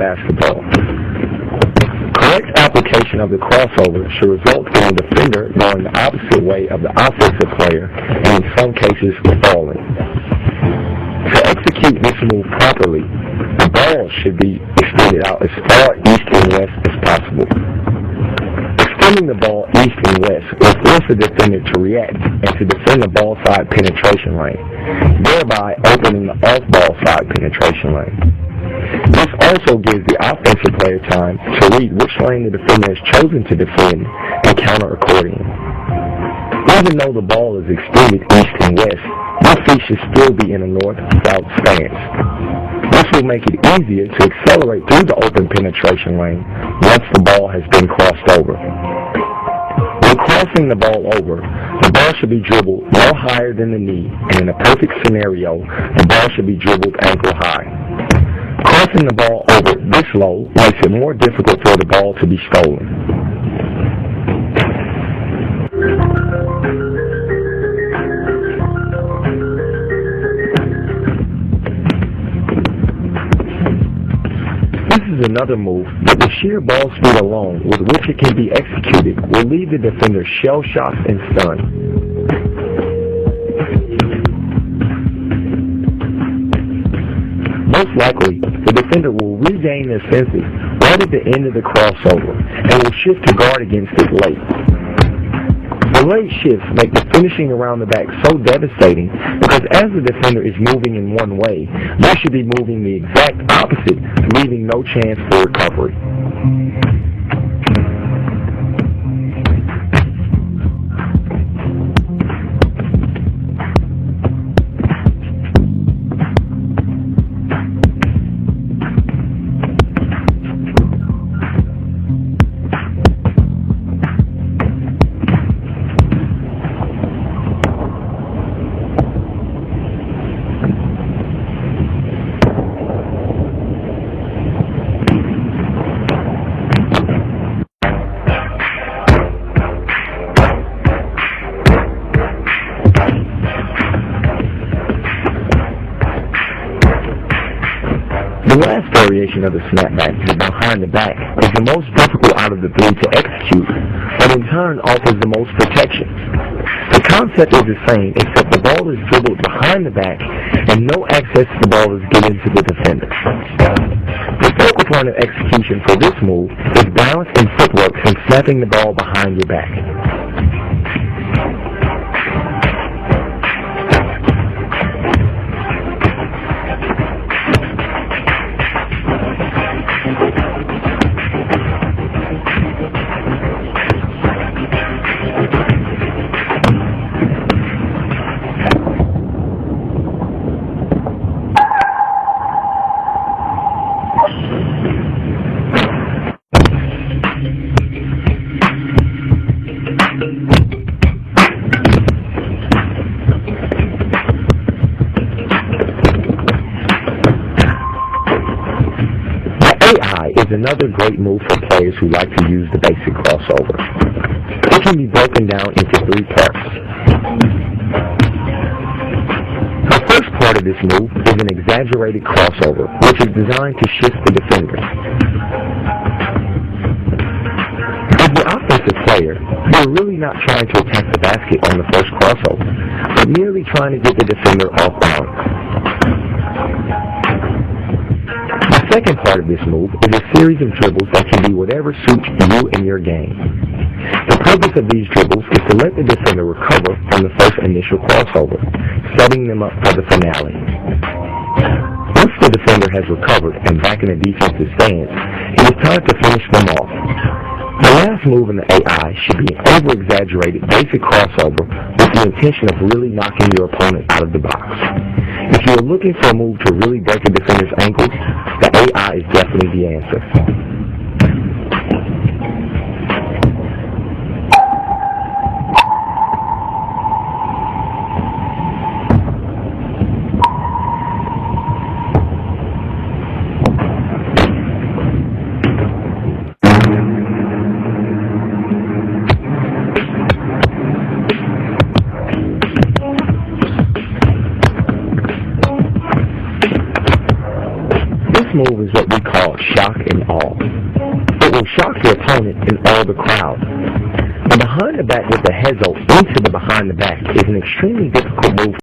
basketball. Correct application of the crossover should result in the defender going the opposite way of the offensive player and in some cases falling. To execute this move properly, the ball should be extended out as far east and west as possible. Extending the ball east and west will force the defender to react and to defend the ball side penetration lane, thereby opening the off-ball side penetration lane. This also gives the offensive player time to read which lane the defender has chosen to defend and counter accordingly. Even though the ball is extended east and west, your feet should still be in a north-south stance. This will make it easier to accelerate through the open penetration lane once the ball has been crossed over. When crossing the ball over, the ball should be dribbled no higher than the knee, and in a perfect scenario, the ball should be dribbled ankle high. Crossing the ball over this low makes it more difficult for the ball to be stolen. This is another move, but the sheer ball speed alone with which it can be executed will leave the defender shell-shocked and stunned. Most likely, the defender will regain their senses right at the end of the crossover and will shift to guard against it late. The late shifts make the finishing around the back so devastating because as the defender is moving in one way, they should be moving the exact opposite, leaving no chance for recovery. The last variation of the snapback, the behind the back, is the most difficult out of the three to execute, but in turn offers the most protection. The concept is the same, except the ball is dribbled behind the back and no access to the ball is given to the defender. The focal point of execution for this move is balance and footwork from snapping the ball behind your back. Is another great move for players who like to use the basic crossover. It can be broken down into three parts. The first part of this move is an exaggerated crossover, which is designed to shift the defender. As the offensive player, you're really not trying to attack the basket on the first crossover, but merely trying to get the defender off balance. The second part of this move is a series of dribbles that can be whatever suits you and your game. The purpose of these dribbles is to let the defender recover from the first initial crossover, setting them up for the finale. Once the defender has recovered and back in a defensive stance, it is time to finish them off. The last move in the AI should be an over-exaggerated basic crossover with the intention of really knocking your opponent out of the box. If you are looking for a move to really break a defender's ankles, the AI is definitely the answer. move is what we call shock and awe. It will shock the opponent and awe the crowd. The behind the back with the hezo into the behind the back is an extremely difficult move